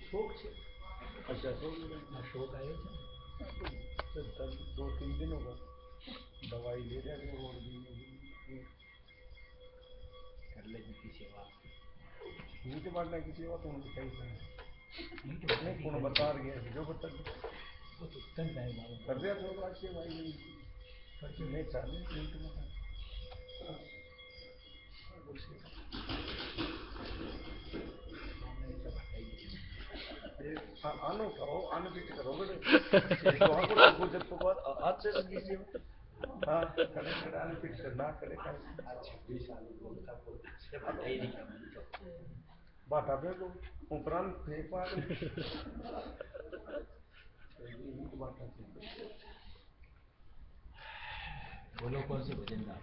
શોખ છે अच्छा शोक आयो છે तब 2-3 दिन होगा दवाई ले रहे थे और भी कर लेगी की सेवा मीट बांटने की सेवा तो उनको चाहिए मीट बांटने कौन बता रही है जो बता वो तो तन टाइम कर दिया तो आज के भाई नहीं चालू मीट में आनो खाओ आनो पीट करो बड़े तो आपको कुछ तो बाद आज से कीजिए हाँ करे करे आनो पीट करना करे करे आज 26 साल बोलता से बात ही नहीं बात आवे को उपरांत फेंक पार बोलो कौन से भजन का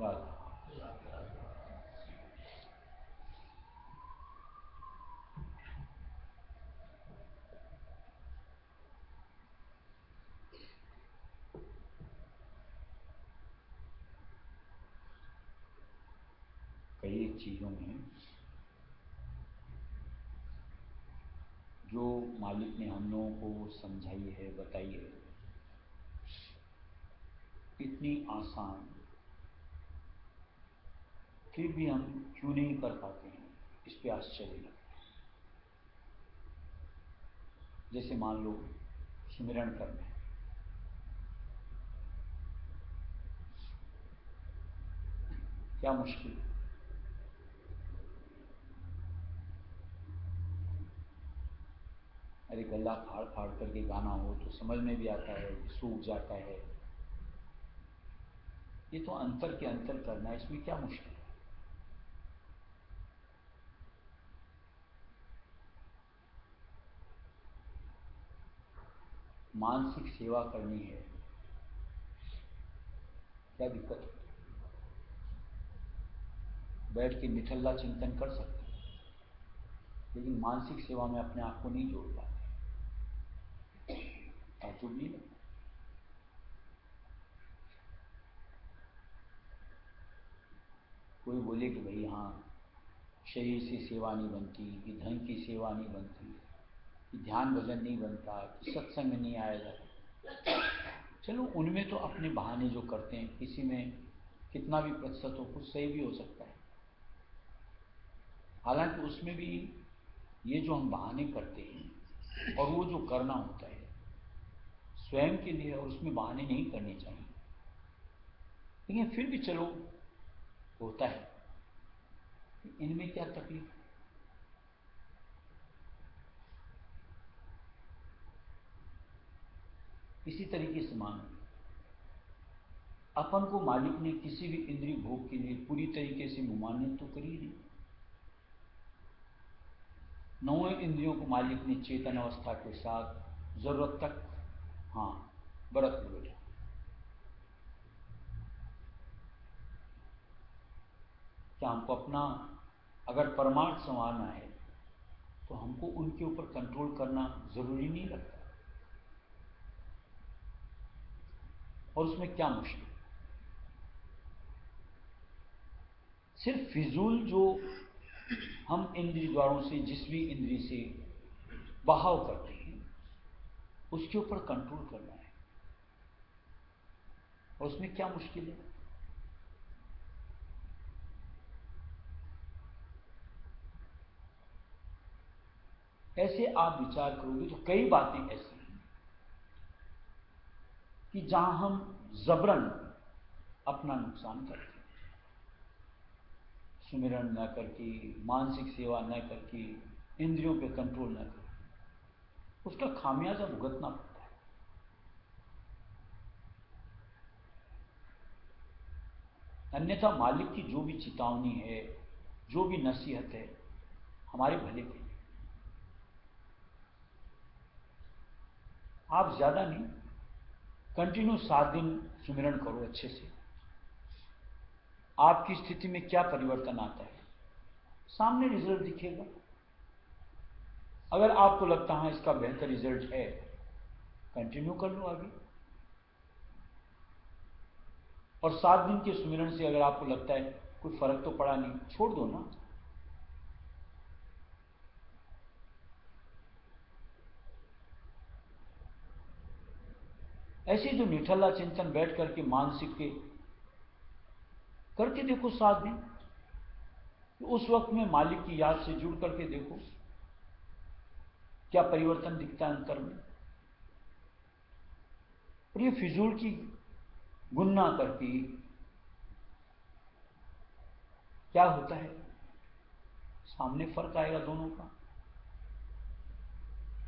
राधा। कई चीज़ों में जो मालिक ने हम लोगों को समझाई है, बताई है, इतनी आसान, फिर भी हम क्यों नहीं कर पाते हैं, इस पे आश्चर्य लगता है। जैसे मान लो सुमिरन करना है, क्या मुश्किल है? अरे गला फाड़ फाड़ करके गाना हो तो समझ में भी आता है, सूख जाता है। ये तो अंतर के अंतर करना है, इसमें क्या मुश्किल है? मानसिक सेवा करनी है, क्या दिक्कत है? बैठ के निठल्ला चिंतन कर सकते हैं, लेकिन मानसिक सेवा में अपने आप को नहीं जोड़ पाते। ताजुब नहीं लगता। कोई बोले कि भाई हाँ, शरीर से सेवा नहीं बनती, कि धन की सेवा नहीं बनती, कि ध्यान भजन नहीं बनता, कि सत्संग नहीं आया जाता। चलो उनमें तो अपने बहाने जो करते हैं, किसी में कितना भी प्रतिशत हो, कुछ सही भी हो सकता है। हालांकि उसमें भी ये जो हम बहाने करते हैं और वो जो करना होता है स्वयं के लिए, और उसमें बहाने नहीं करने चाहिए। लेकिन फिर भी चलो होता है, इनमें क्या तकलीफ? इसी तरीके से मानो अपन को मालिक ने किसी भी इंद्रिय भोग के लिए पूरी तरीके से मुमानियत तो करी नहीं। नौवें इंद्रियों को मालिक ने चेतन अवस्था के साथ जरूरत तक हाँ बरत लो बेटा। क्या हमको अपना अगर परमार्थ संवारना है तो हमको उनके ऊपर कंट्रोल करना जरूरी नहीं लगता? और उसमें क्या मुश्किल? सिर्फ फिजूल जो हम इंद्रिय द्वारों से, जिस भी इंद्रिय से बहाव करते हैं, उसके ऊपर कंट्रोल करना है। और उसमें क्या मुश्किल है? ऐसे आप विचार करोगे तो कई बातें ऐसी हैं कि जहां हम जबरन अपना नुकसान करते हैं, सुमिरन न करके, मानसिक सेवा न करके, इंद्रियों पे कंट्रोल न करके, उसका खामियाजा भुगतना पड़ता है। अन्यथा मालिक की जो भी चेतावनी है, जो भी नसीहत है, हमारे भले के लिए। आप ज्यादा नहीं, कंटिन्यू 7 दिन सुमिरन करो अच्छे से। आपकी स्थिति में क्या परिवर्तन आता है, सामने रिजल्ट दिखेगा। अगर आपको लगता है इसका बेहतर रिजल्ट है, कंटिन्यू कर लो आगे। और 7 दिन के सुमिरन से अगर आपको लगता है कोई फर्क तो पड़ा नहीं, छोड़ दो ना। ऐसे जो निठल्ला चिंतन बैठ करके मानसिक के करके देखो 7 दिन, तो उस वक्त में मालिक की याद से जुड़ करके देखो क्या परिवर्तन दिखता है अंतर में। और ये फिजूल की गुन्ना करके क्या होता है, सामने फर्क आएगा दोनों का।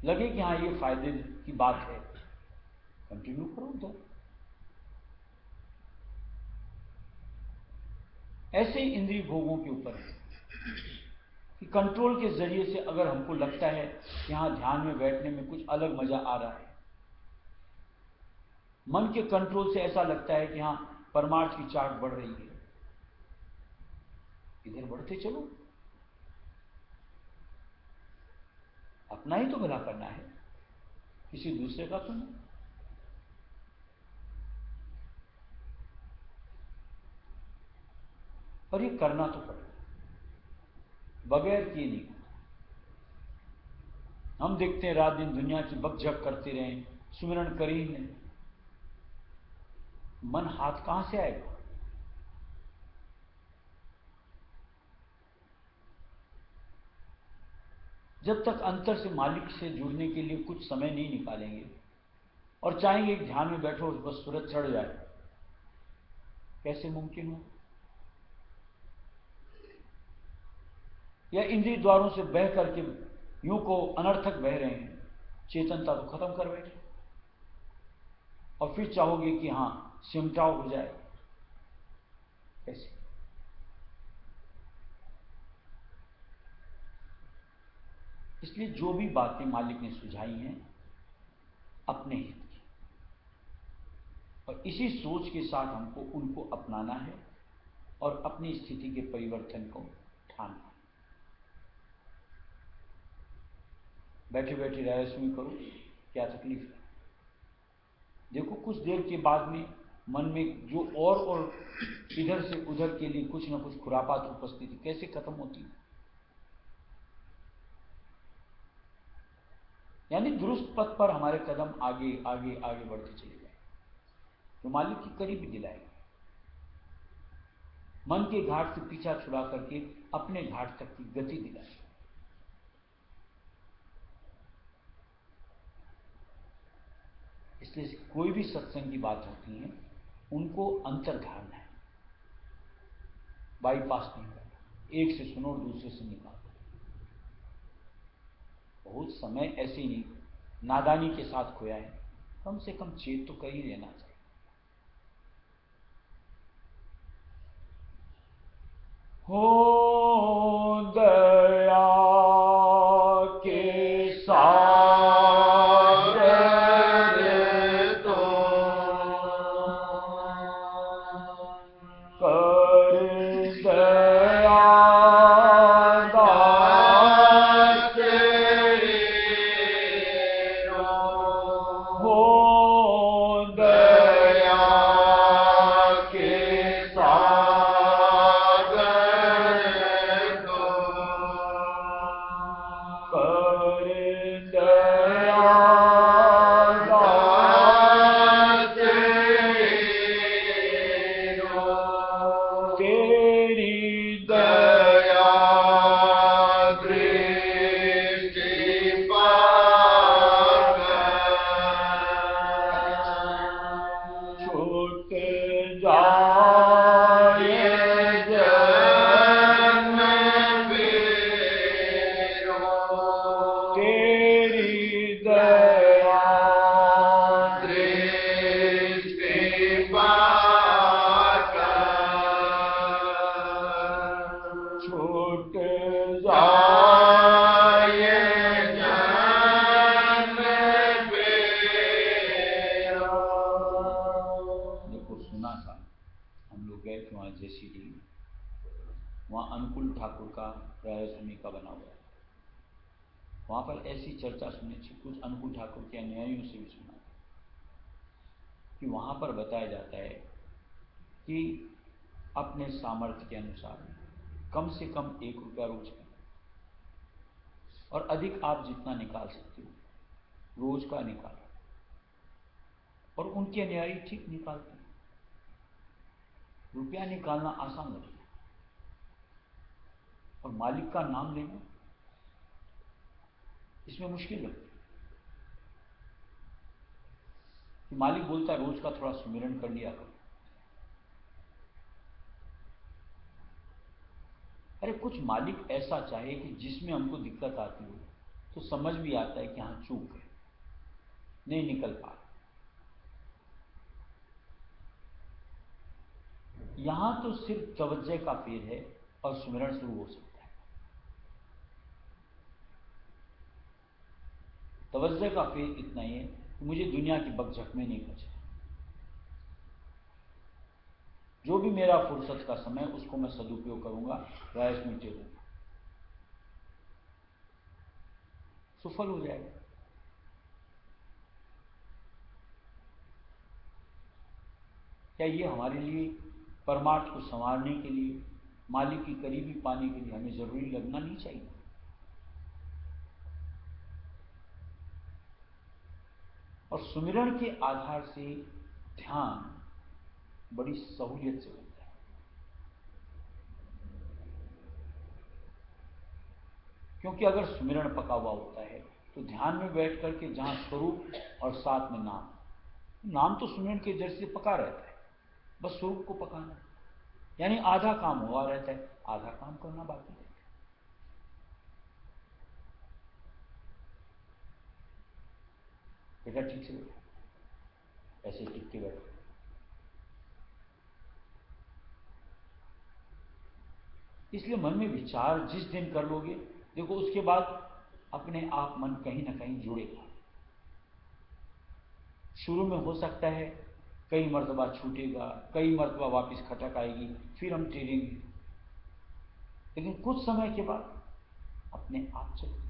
लगे कि हाँ ये फायदे की बात है, कंटिन्यू करो तो। ऐसे ही इंद्रिय भोगों के ऊपर है कि कंट्रोल के जरिए से अगर हमको लगता है कि हाँ ध्यान में बैठने में कुछ अलग मजा आ रहा है, मन के कंट्रोल से ऐसा लगता है कि हाँ परमार्थ की चाट बढ़ रही है, इधर बढ़ते चलो, अपना ही तो भला करना है, किसी दूसरे का तो नहीं। और ये करना तो पड़ेगा, बगैर किए नहीं होता। हम देखते हैं रात दिन दुनिया की बकझक करते रहें, सुमिरन कर ही नहीं, मन हाथ कहां से आएगा? जब तक अंतर से मालिक से जुड़ने के लिए कुछ समय नहीं निकालेंगे और चाहेंगे कि ध्यान में बैठो बस सूरज चढ़ जाए, कैसे मुमकिन हो? या इंद्रिय द्वारों से बह करके यूं को अनर्थक बह रहे हैं, चेतनता तो खत्म कर बैठे और फिर चाहोगे कि हां सिमटाव हो जाए, कैसे? इसलिए जो भी बातें मालिक ने सुझाई हैं अपने हित की, और इसी सोच के साथ हमको उनको अपनाना है और अपनी स्थिति के परिवर्तन को ठानना है। बैठे बैठे रहस्यमय करो, क्या तकलीफ है? देखो कुछ देर के बाद में मन में जो और इधर से उधर के लिए कुछ न कुछ खुरापात उपस्थिति कैसे खत्म होती है। यानी दुरुस्त पथ पर हमारे कदम आगे आगे आगे बढ़ते चले जाए, तो मालिक की करीबी दिलाएंगे। मन के घाट से पीछा छुड़ा करके अपने घाट तक की गति दिलाएंगे। इसलिए कोई भी सत्संग की बात होती है उनको अंतर्धारणा है, बाईपास नहीं करना, एक से सुनो और दूसरे से निकालो। बहुत समय ऐसे ही नहीं नादानी के साथ खोया है, कम से कम चेत तो कर ही लेना चाहिए। हो दया के सागर तो कर दया दास हो दया के सागर तो कर दया दास तेरी दया दृष्टि छूट जाए जन्म तेरी दया दृष्टि छूट जाए जन्म देखो सुना था, हम लोग गए थे वहाँ जेसीडी में, वहाँ अनुकूल ठाकुर का रहस्यमय का बना हुआ है। वहाँ पर ऐसी चर्चा सुनी थी, कुछ अनुकूल ठाकुर के अनुयायियों से भी सुना कि वहाँ पर बताया जाता है कि अपने सामर्थ्य के अनुसार कम से कम 1 रुपया रोज का और अधिक आप जितना निकाल सकते हो रोज का निकालो, और उनके अनुयायी ठीक निकालते हैं। रुपया निकालना आसान लगता है और मालिक का नाम लेना इसमें मुश्किल लगती है। कि मालिक बोलता है रोज का थोड़ा सुमिरन कर लिया करो। अरे कुछ मालिक ऐसा चाहे कि जिसमें हमको दिक्कत आती हो तो समझ भी आता है कि हाँ चूक है, नहीं निकल पा। यहां तो सिर्फ तवज्जो का फेर है और सुमिरन शुरू हो सकता है। तवज्जो का फेर इतना ही है कि मुझे दुनिया की बकझक में नहीं बचना, जो भी मेरा फुर्सत का समय उसको मैं सदुपयोग करूंगा, राइस में टेरूंगा, सफल हो जाएगा। क्या ये हमारे लिए परमार्थ को संवारने के लिए, मालिक की करीबी पाने के लिए हमें जरूरी लगना नहीं चाहिए? और सुमिरण के आधार से ध्यान बड़ी सहूलियत से बनता है। क्योंकि अगर सुमिरण पका हुआ होता है तो ध्यान में बैठ करके जहां स्वरूप और साथ में नाम तो सुमिरण के जैसे पका रहता है, बस स्वरूप को पकाना, यानी आधा काम हुआ रहता है, आधा काम करना बाकी रहता है। बेटा ठीक से बैठो, ऐसे टिक के बैठो। इसलिए मन में विचार जिस दिन कर लोगे, देखो उसके बाद अपने आप मन कहीं ना कहीं जुड़ेगा। शुरू में हो सकता है कई मर्तबा छूटेगा, कई मर्तबा वापस खटक आएगी, फिर हम टेरेंगे, लेकिन कुछ समय के बाद अपने आप चलेगा।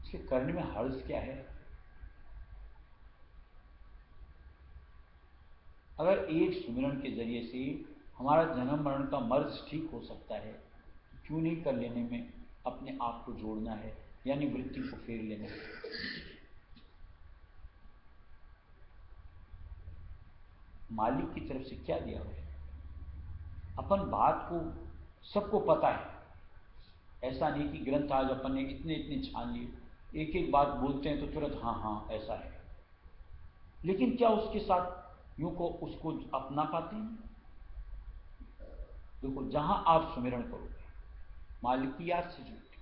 इसलिए करने में हर्ज क्या है? अगर एक सुमिरन के जरिए से हमारा जन्म मरण का मर्ज ठीक हो सकता है, क्यों नहीं कर लेने में अपने आप को जोड़ना है, यानी वृत्ति को फेर लेना है। मालिक की तरफ से क्या दिया हुआ है? अपन बात को सबको पता है, ऐसा नहीं कि ग्रंथ आज अपन ने इतने इतने छान लिए, एक एक बात बोलते हैं तो तुरंत हाँ हाँ ऐसा है, लेकिन क्या उसके साथ यूं को उसको अपना पाते हैं? देखो, जहां आप सुमिरन करोगे मालिक की याद से जुड़ते,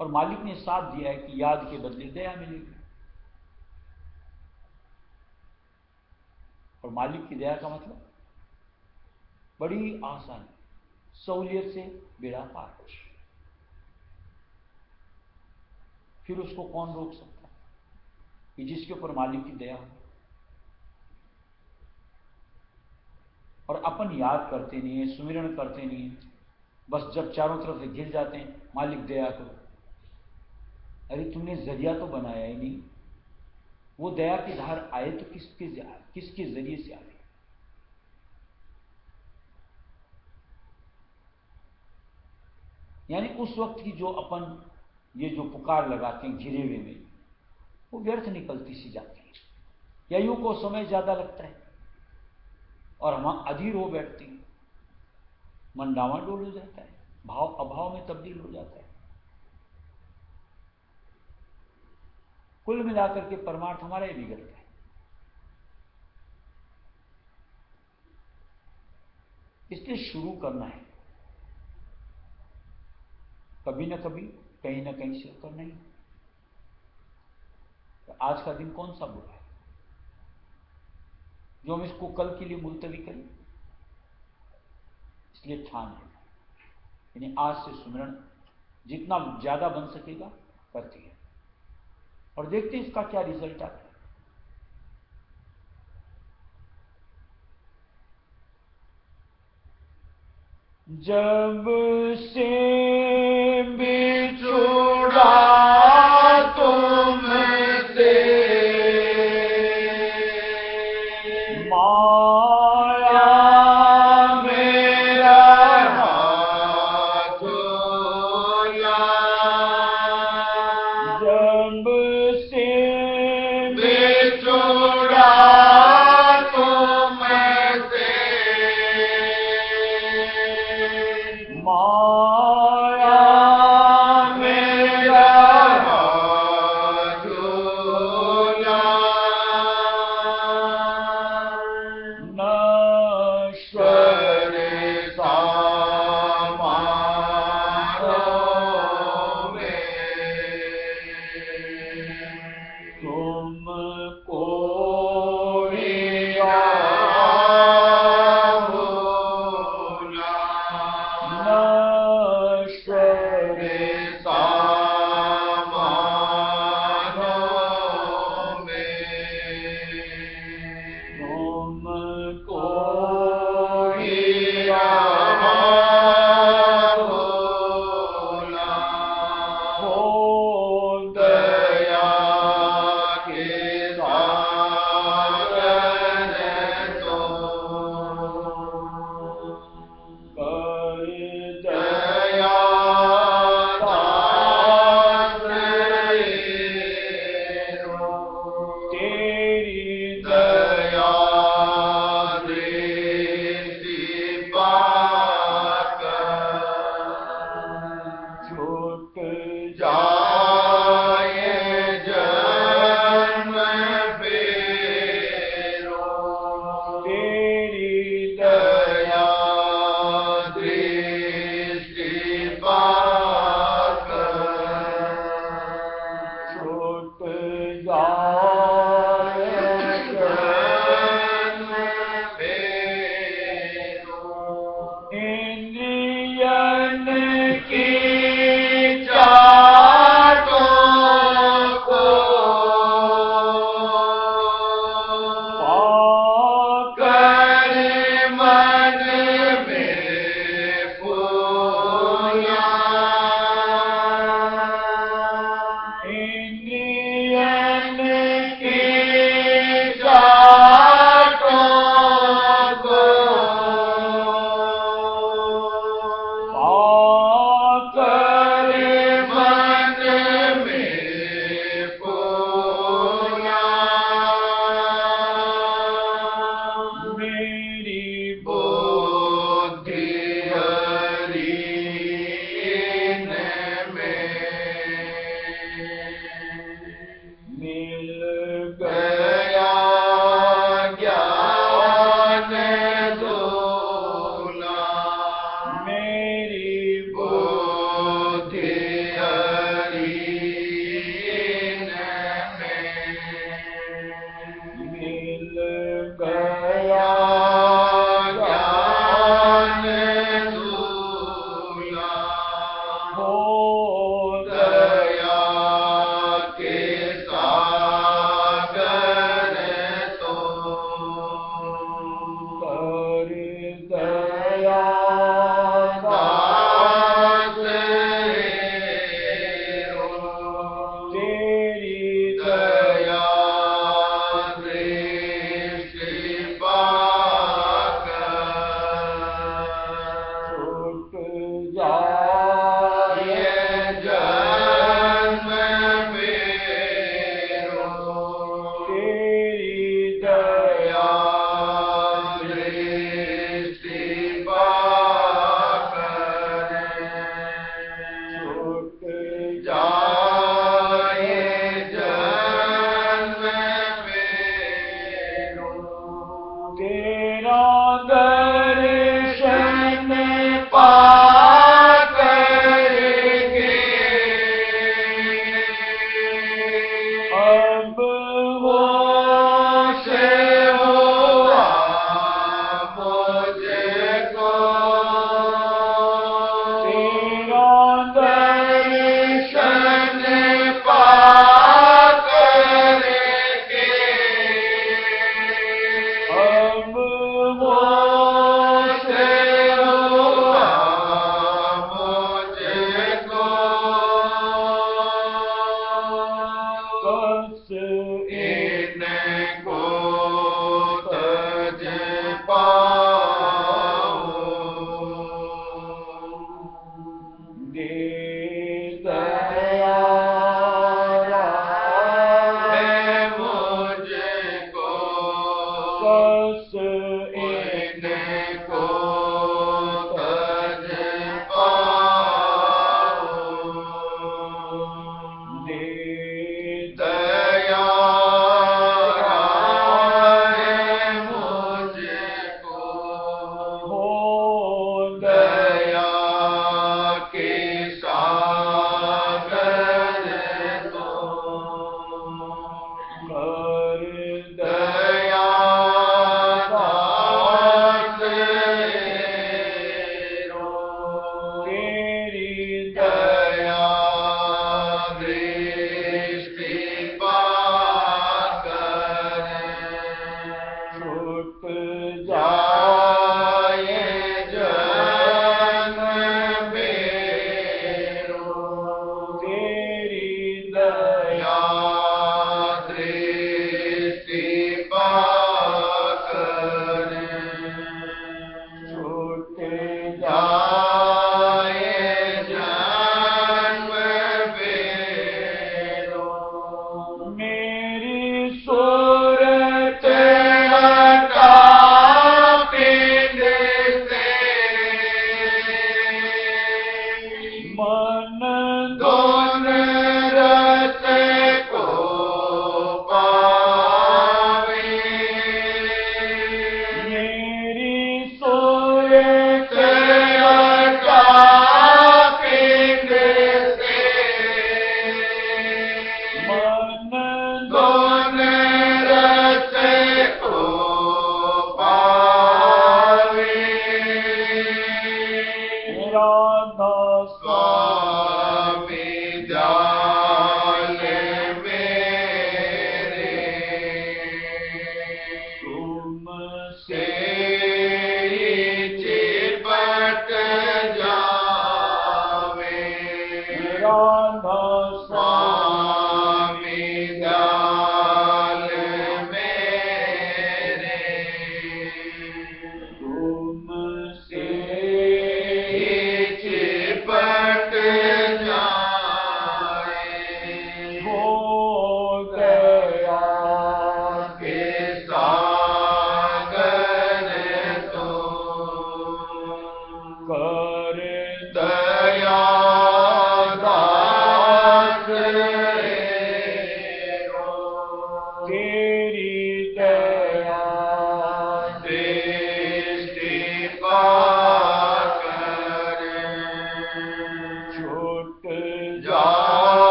और मालिक ने साथ दिया है कि याद के बदले दया मिलेगी, और मालिक की दया का मतलब बड़ी आसान, सहूलियत से बेड़ा पार। फिर उसको कौन रोक सकता है कि जिसके ऊपर मालिक की दया हो? और अपन याद करते नहीं है, सुमिरन करते नहीं है, बस जब चारों तरफ से घिर जाते हैं, मालिक दया करो। अरे तुमने जरिया तो बनाया ही नहीं, वो दया की धार आए तो किसके जरिए से आए? यानी उस वक्त की जो अपन ये जो पुकार लगाते हैं घिरे हुए में, वो व्यर्थ निकलती सी जाती है, या यूं को समय ज्यादा लगता है और हम अधीर हो बैठते हैं, मन डावाडोल हो जाता है, भाव अभाव में तब्दील हो जाता है। कुल मिलाकर के परमार्थ हमारा ही बिगड़ता है। इसलिए शुरू करना है, कभी ना कभी कहीं ना कहीं से करना ही। तो आज का दिन कौन सा बुरा है जो हम इसको कल के लिए मुलतवी करें? इसलिए ठान है, यानी आज से सुमिरन जितना ज्यादा बन सकेगा करती है, और देखते हैं इसका क्या रिजल्ट आता है। जब से बिछुड़ा तुमसे माया मेरा हाथ छोड़ा, जब से बिछुड़ा माया मेरा हाथ छोड़ा, नश्वर समारोह में तुमको नश्वर इंद्रियन की चाटों को पाकर मन में फूला। इंद्रियन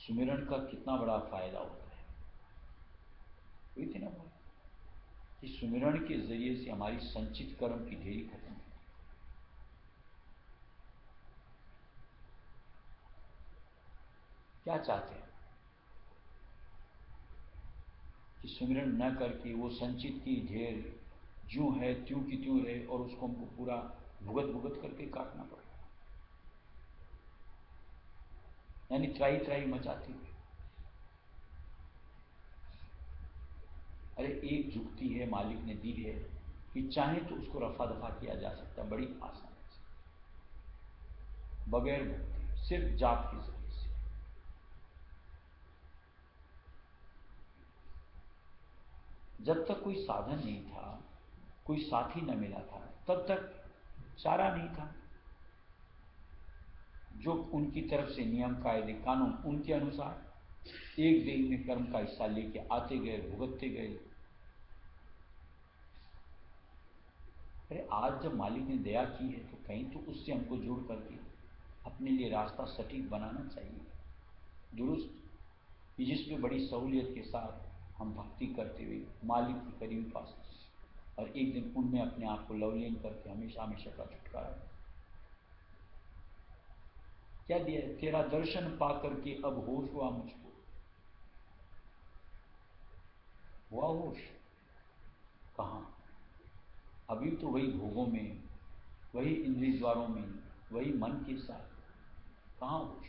सुमिरन का कितना बड़ा फायदा होता है। वही थी ना बात कि सुमिरन के जरिए से हमारी संचित कर्म की ढेरी खत्म होती है। क्या चाहते हैं कि सुमिरन न करके वो संचित की ढेर ज्यों है त्यों की त्यों रहे और उसको हमको पूरा भुगत भुगत करके काटना पड़े, यानी त्राही त्राही मचाती हुई। अरे एक जुक्ति है मालिक ने दी है कि चाहे तो उसको रफा दफा किया जा सकता है बड़ी आसानी से, बगैर भक्ति, सिर्फ जाप के जरिए से। जब तक कोई साधन नहीं था, कोई साथी न मिला था, तब तक चारा नहीं था। जो उनकी तरफ से नियम कायदे कानून उनके अनुसार एक दिन में कर्म का हिस्सा लेके आते गए, भुगतते गए। अरे आज जब मालिक ने दया की है तो कहीं तो उससे हमको जोड़ करके अपने लिए रास्ता सटीक बनाना चाहिए, दुरुस्त, कि जिसमें बड़ी सहूलियत के साथ हम भक्ति करते हुए मालिक की करीब पास और एक दिन उनमें अपने आप को लवलीन करके हमेशा हमेशा का छुटकारा। क्या दिया है? तेरा दर्शन पा करके अब होश हुआ मुझको। हुआ होश? कहाँ? अभी तो वही भोगों में, वही इंद्रिय द्वारों में, वही मन के साथ। कहाँ होश?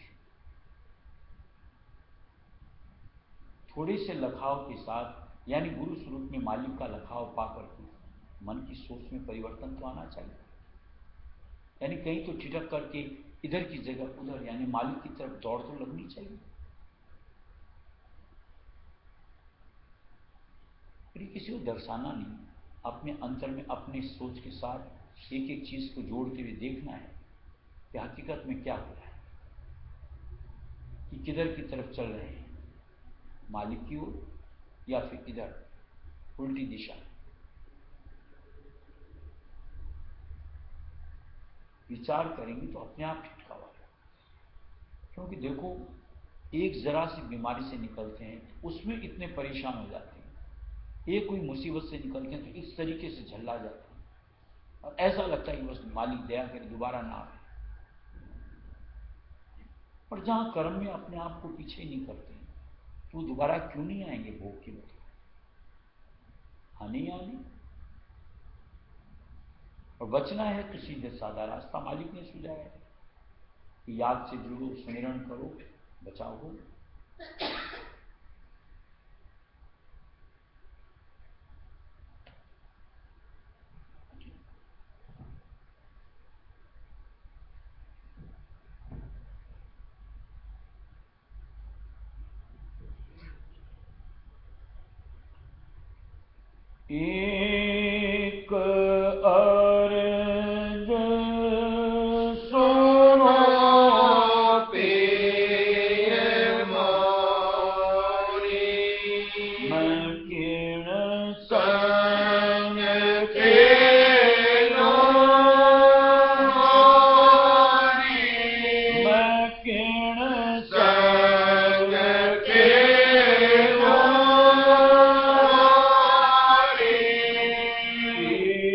थोड़े से लखाव के साथ, यानी गुरु स्वरूप में मालिक का लखाव पा करके मन की सोच में परिवर्तन तो आना चाहिए। यानी कहीं तो ठिठक करके इधर की जगह उधर, यानी मालिक की तरफ दौड़ तो लगनी चाहिए। फिर किसी को दर्शाना नहीं, अपने अंतर में अपने सोच के साथ एक एक चीज को जोड़ते हुए देखना है कि हकीकत में क्या हो रहा है, कि किधर की तरफ चल रहे हैं, मालिक की ओर या फिर इधर उल्टी दिशा। विचार करेंगे तो अपने आप छुटकारा। क्योंकि देखो, एक जरा सी बीमारी से निकलते हैं उसमें इतने परेशान हो जाते हैं, एक कोई मुसीबत से निकलते हैं तो इस तरीके से झल्ला जाते हैं और ऐसा लगता है कि बस मालिक दया करे दोबारा ना आए। और जहां कर्म में अपने आप को पीछे नहीं करते हैं तो दोबारा क्यों नहीं आएंगे भोग के बदले? आने आने और बचना है तो सीधे साधा रास्ता मालिक ने सुझाया है कि याद से जुड़ो, सुमिरन करो, बचाओ हो। एक अर्ज सुनो प्रिय मोरी, मैं किण संग खेलो मोरी, मैं किण संग खेलो मोरी,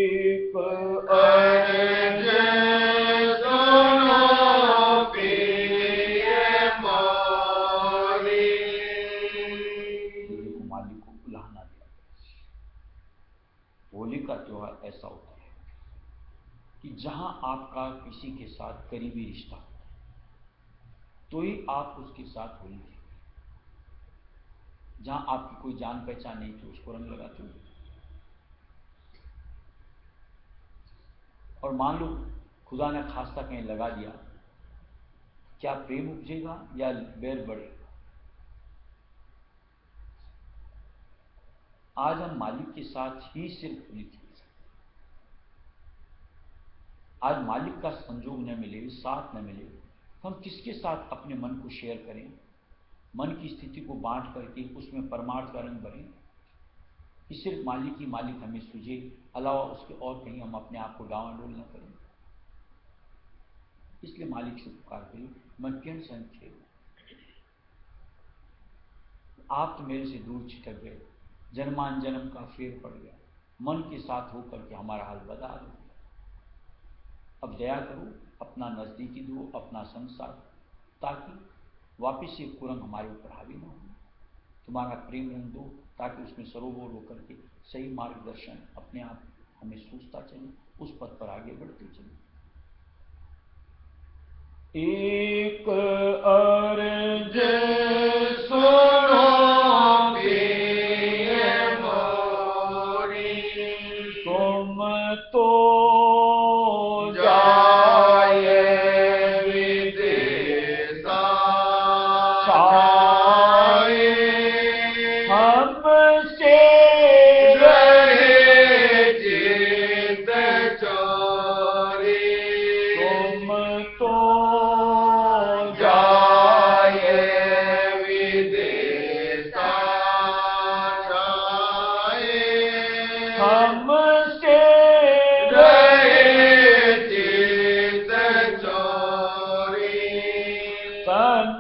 एक अर्ज सुनो प्रिय मोरी। देखो मालिक को बुलाना दिया। होली का त्योहार ऐसा होता है कि जहां आपका किसी के साथ करीबी रिश्ता हो तो ही आप उसके साथ होली खेलते। जहां आपकी कोई जान पहचान नहीं तो उसको रंग लगाते हो। और मान लो खुदा ने खास्ता कहीं लगा दिया, क्या प्रेम उपजेगा या बैर बढ़ेगा? आज हम मालिक के साथ ही सिर्फ होली खेल सकते। आज मालिक का संजोग न मिले, साथ न मिले, हम किसके साथ अपने मन को शेयर करें, मन की स्थिति को बांट करके उसमें परमार्थ का रंग भरें कि सिर्फ मालिक ही मालिक हमें सूझे, अलावा उसके और कहीं हम अपने आप को डावाडोल न करें। इसलिए मालिक से पुकार करिए, मैं किण संग खेलूं। आप तो मेरे से दूर छिटक गए, जन्मान जन्म का फेर पड़ गया, मन के साथ होकर के हमारा हाल बदल हो गया। अब दया करो, अपना नजदीकी दो, अपना संसार, ताकि वापिस ये कुरंग हमारे ऊपर हावी न हो। तुम्हारा प्रेम रंग दो, ताकि उसमें सरोवर होकर के सही मार्गदर्शन अपने आप हमें सूझता चले, उस पथ पर आगे बढ़ते चले। एक अर्ज सुनो प्रिय मोरी, तुम तो जाए विदेशा छाए, हमसे रहे चित चोरी, तुम तो जाए विदेशा छाए, हमसे रहे चित चोरी, तन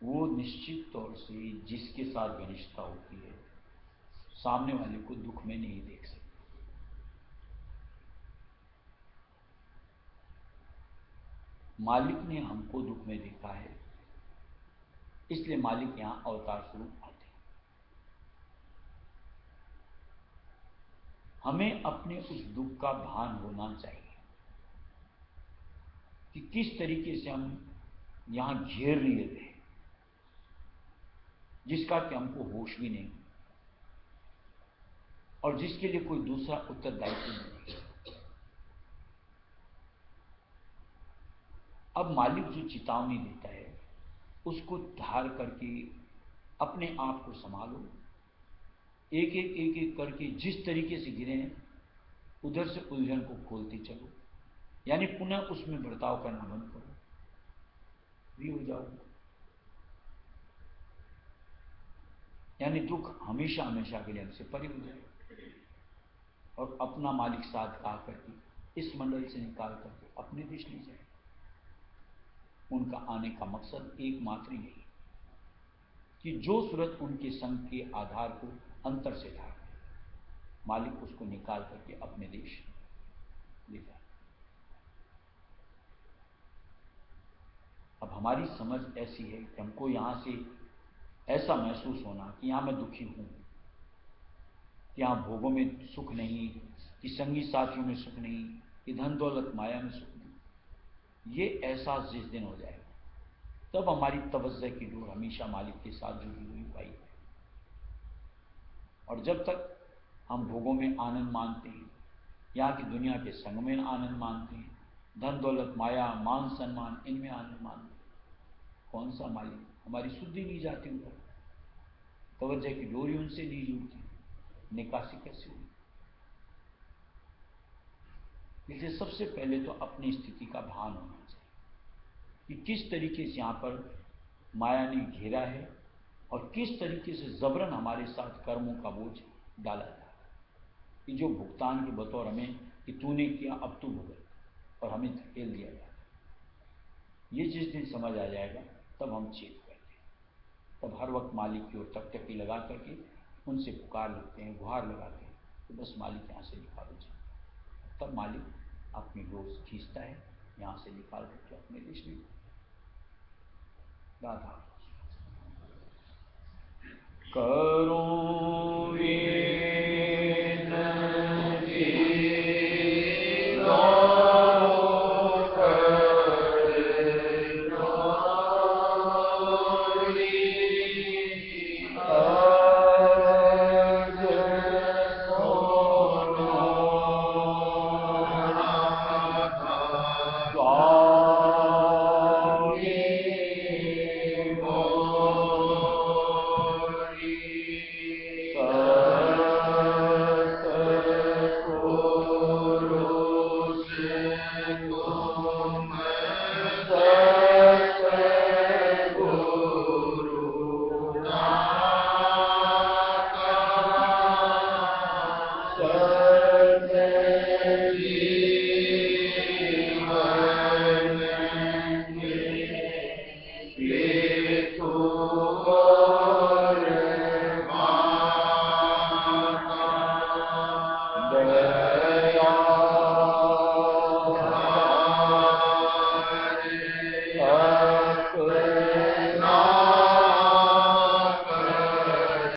वो निश्चित तौर से जिसके साथ घनिष्ठता होती है सामने वाले को दुख में नहीं देख सकते। मालिक ने हमको दुख में देखा है, इसलिए मालिक यहां अवतार स्वरूप आते हैं। हमें अपने उस दुख का भान होना चाहिए कि किस तरीके से हम यहां घेर लिए थे, जिसका कि हमको होश भी नहीं और जिसके लिए कोई दूसरा उत्तरदायित्व नहीं। अब मालिक जो चेतावनी देता है उसको धार करके अपने आप को संभालो, एक एक करके जिस तरीके से गिरे हैं उधर से उलझन को खोलते चलो, यानी पुनः उसमें बर्ताव करना बंद करो, फ्री हो जाओगे। यानी दुख हमेशा हमेशा के लिए हमसे परे हो जाए और अपना मालिक साथ कहा करके इस मंडल से निकाल करके अपने देश ले जाए। उनका आने का मकसद एकमात्र यही कि जो सूरत उनके संग के आधार को अंतर से था, मालिक उसको निकाल करके अपने देश ले जाए। अब हमारी समझ ऐसी है कि हमको यहां से ऐसा महसूस होना कि यहां मैं दुखी हूं, कि यहां भोगों में सुख नहीं, कि संगी साथियों में सुख नहीं, कि धन दौलत माया में सुख नहीं, ये एहसास जिस दिन हो जाएगा तब हमारी तवज्जो की डोर हमेशा मालिक के साथ जुड़ी हुई पाई है। और जब तक हम भोगों में आनंद मानते हैं, यहाँ की दुनिया के संग में आनंद मानते हैं, धन दौलत माया मान सम्मान इनमें आनंद मानते हैं, कौन सा मालिक? हमारी शुद्धि नहीं जाती ऊपर, तवज्जो की डोरी उनसे नहीं जुड़ती, निकासी कैसे हुई? इसलिए सबसे पहले तो अपनी स्थिति का भान होना चाहिए कि किस तरीके से यहाँ पर माया ने घेरा है और किस तरीके से जबरन हमारे साथ कर्मों का बोझ डाला जा रहा है, कि जो भुगतान के बतौर हमें कि तूने किया अब तू भुगत और हमें धकेल दिया जाता है। ये जिस दिन समझ आ जाएगा तब हम चेत करते हैं, तब हर वक्त मालिक की ओर टकटकी लगा करके उनसे पुकार लेते हैं, गुहार लगाते हैं कि बस मालिक यहाँ से निकालो जी। तब मालिक अपनी डोर खींचता है, यहाँ से निकाल करके अपने देश में। राधा करो